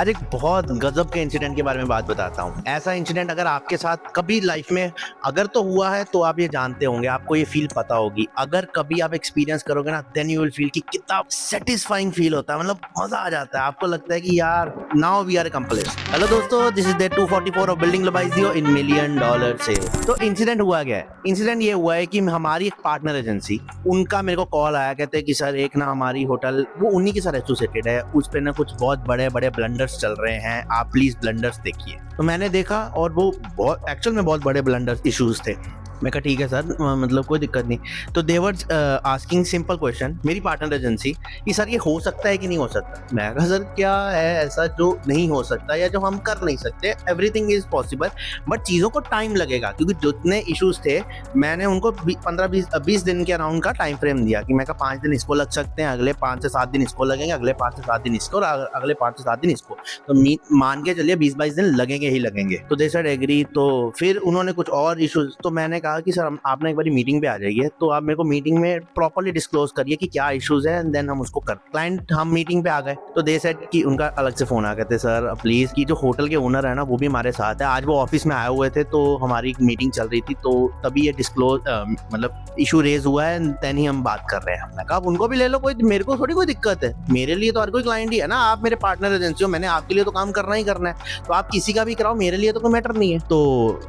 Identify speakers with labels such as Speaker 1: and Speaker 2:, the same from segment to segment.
Speaker 1: आज एक बहुत गजब के इंसिडेंट के बारे में बात बताता हूँ। ऐसा इंसिडेंट अगर आपके साथ कभी लाइफ में अगर तो हुआ है तो आप ये जानते होंगे, आपको ये फील पता होगी। अगर कभी आप एक्सपीरियंस करोगे ना, देन यू विल फील कि कितना सेटिस्फाइंग फील होता है, मतलब मजा आ जाता है। आपको लगता है कि यार now we are accomplished. Hello दोस्तों, this is day 244 of building लबाइजियो इन मिलियन डॉलर सेल। तो इंसिडेंट हुआ क्या है? इंसिडेंट ये हुआ है कि हमारी एक पार्टनर एजेंसी, उनका मेरे को कॉल आया, कहते हैं कि सर एक ना हमारी होटल, वो उन्हीं के साथ एसोसिएटेड है, उस पे ना कुछ बहुत बड़े बड़े ब्लंडर्स चल रहे हैं, आप प्लीज ब्लंडर्स देखिए। तो मैंने देखा और वो बहुत एक्चुअल में बहुत बड़े ब्लंडर्स इश्यूज थे। मैं कहा ठीक है सर, मतलब कोई दिक्कत नहीं। तो दे वर आस्किंग सिंपल क्वेश्चन, मेरी पार्टनर एजेंसी, कि सर ये हो सकता है कि नहीं हो सकता। मैं कहा सर क्या है ऐसा जो नहीं हो सकता या जो हम कर नहीं सकते? एवरीथिंग इज पॉसिबल, बट चीज़ों को टाइम लगेगा। क्योंकि जितने इश्यूज थे मैंने उनको 15-20 दिन के अराउंड का टाइम फ्रेम दिया कि मैं कहा 5 दिन इसको लग सकते हैं, अगले 5 से 7 दिन इसको लगेंगे, अगले 5 से 7 दिन इसको और अगले 5 से 7 दिन इसको। तो मान के चलिए 20-22 दिन लगेंगे ही लगेंगे। तो दे सेड एग्री। तो फिर उन्होंने कुछ और इश्यूज, तो मैंने कहा कि सर आप ना एक बार मीटिंग पे आ जाइए, तो आप मेरे को मीटिंग में प्रॉपर्ली डिस्क्लोज करिए कि क्या इश्यूज है, एंड देन हम उसको कर। क्लाइंट हम मीटिंग पे आ गए तो दे सेड कि उनका अलग से फोन आ गए थे, सर प्लीज कि जो होटल के ओनर है ना वो भी हमारे साथ है, आज वो ऑफिस में आए हुए थे, तो हमारी मीटिंग चल रही थी, तो तभी ये डिस्क्लोज मतलब इशू रेज हुआ है, देन ही हम बात कर रहे हैं। हमने कहा आप उनको भी ले लो, कोई मेरे को थोड़ी कोई दिक्कत है, मेरे लिए तो हर कोई क्लाइंट ही है ना, आप मेरे पार्टनर एजेंसी हो, मैंने आपके लिए तो काम करना ही करना है, तो आप किसी का भी कराओ, मेरे लिए तो कोई मैटर नहीं है। तो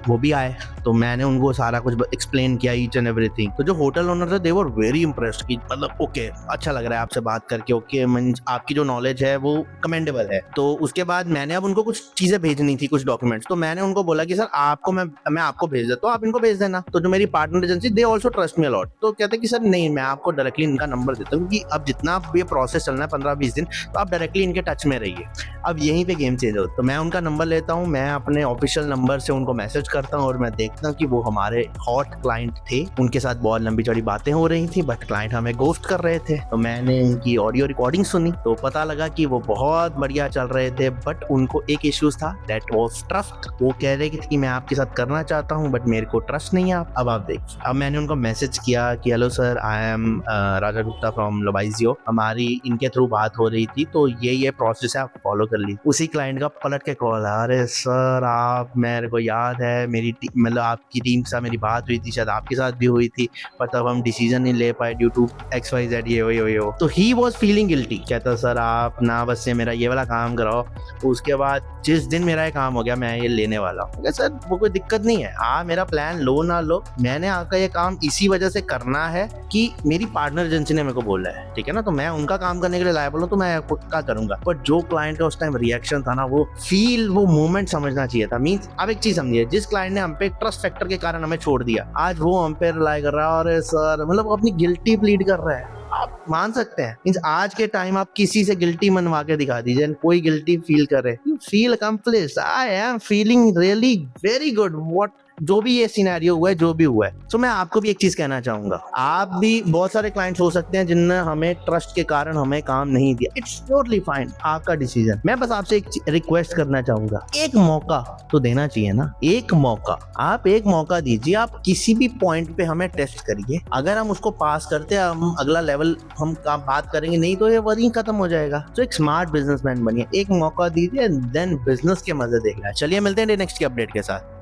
Speaker 1: वो भी आए, तो मैंने उनको सारा कुछ एक्सप्लेन किया, ईच एंड एवरीथिंग। तो जो होटल ओनर थे दे वर वेरी इंप्रेस्ड कि मतलब ओके अच्छा लग रहा है आपसे बात करके, ओके मींस आपकी जो नॉलेज है वो कमेंडेबल है। तो उसके बाद मैंने अब उनको कुछ चीजें भेजनी थी, कुछ डॉक्यूमेंट्स, तो मैंने उनको बोला कि सर आपको मैं आपको भेज देता हूँ, आप इनको भेज देना। तो जो मेरी partner agency, they also trust me a lot, तो कहते कि सर नहीं, मैं आपको डायरेक्टली इनका नंबर देता हूँ, क्योंकि अब जितना ये प्रोसेस चलना है 15-20 दिन, तो आप डायरेक्टली इनके टच में रहिए। अब यहीं पे गेम चेंज हो। तो मैं उनका नंबर लेता हूँ, मैं अपने ऑफिशियल नंबर से उनको मैसेज करता हूँ और मैं देखता हूँ कि वो हमारे हॉट क्लाइंट थे, उनके साथ बहुत लंबी चौड़ी बातें हो रही थी, बट क्लाइंट हमें गोस्ट कर रहे थे। तो मैंने उनकी ऑडियो रिकॉर्डिंग सुनी, तो पता लगा कि वो बहुत बढ़िया चल रहे थे, बट उनको एक इश्यूज था, दैट वाज ट्रस्ट। वो कह रहे थे कि मैं आपके साथ करना चाहता हूँ, बट मेरे को ट्रस्ट नहीं है आप। अब आप देखिए, अब मैंने उनको मैसेज किया कि hello sir, I am Raja Gupta from लबाइजियो, हमारी इनके थ्रू बात हो रही थी, तो ये प्रोसेस है, आप फॉलो कर लीजिए। उसी क्लाइंट का पलट के कॉल है, अरे सर आप, मेरे को याद है मेरी मतलब आपकी टीम के साथ मेरी बात हुई थी, शायद आपके साथ भी हुई थी, पर तब हम डिसीजन नहीं ले पाए ड्यू टू XYZ ये हो। तो ही वॉज फीलिंग गिल्टी, कहता सर आप ना बस से मेरा ये वाला काम कराओ। तो उसके बाद जिस दिन मेरा ये काम हो गया, मैं ये लेने वाला हूँ। सर वो कोई दिक्कत नहीं है, आप मेरा प्लान लो ना लो, मैंने आपका ये काम इसी वजह से करना है कि मेरी पार्टनर एजेंसी ने मेरे को बोला है, ठीक है ना, तो मैं उनका काम करने के लिए लायबल हूँ, तो मैं क्या करूंगा। बट जो क्लाइंट का उस टाइम रिएक्शन था ना, वो फील, वो मोमेंट समझना चाहिए था। मीन्स आप एक चीज समझिए, जिस क्लाइंट ने हम पे ट्रस्ट फैक्टर के कारण हमें छोड़ दिया, आज वो हम पे रिलाई कर रहा है और सर मतलब अपनी गिल्टी प्लीड कर रहा है। आप मान सकते हैं, मींस आज के टाइम आप किसी से गिल्टी मनवा के दिखा दीजिए, कोई गिल्टी फील करे, you feel accomplished, I am feeling really very good. What जो भी ये सिनेरियो हुआ है, जो भी हुआ है, तो मैं आपको भी एक चीज कहना चाहूंगा, आप भी, बहुत सारे क्लाइंट्स हो सकते हैं जिनने हमें ट्रस्ट के कारण हमें काम नहीं दिया, इट्स टोटली फाइन, आपका डिसीजन। मैं बस आपसे एक रिक्वेस्ट करना चाहूंगा, एक मौका तो देना चाहिए ना, एक मौका, आप एक मौका दीजिए, आप किसी भी पॉइंट पे हमें टेस्ट करिए, अगर हम उसको पास करते हैं, हम अगला लेवल हम काम बात करेंगे, नहीं तो ये वही खत्म हो जाएगा। तो एक स्मार्ट बिजनेसमैन बनिए, एक मौका दीजिए, देन बिजनेस के मजे देखना है। चलिए मिलते हैं नेक्स्ट के अपडेट के साथ।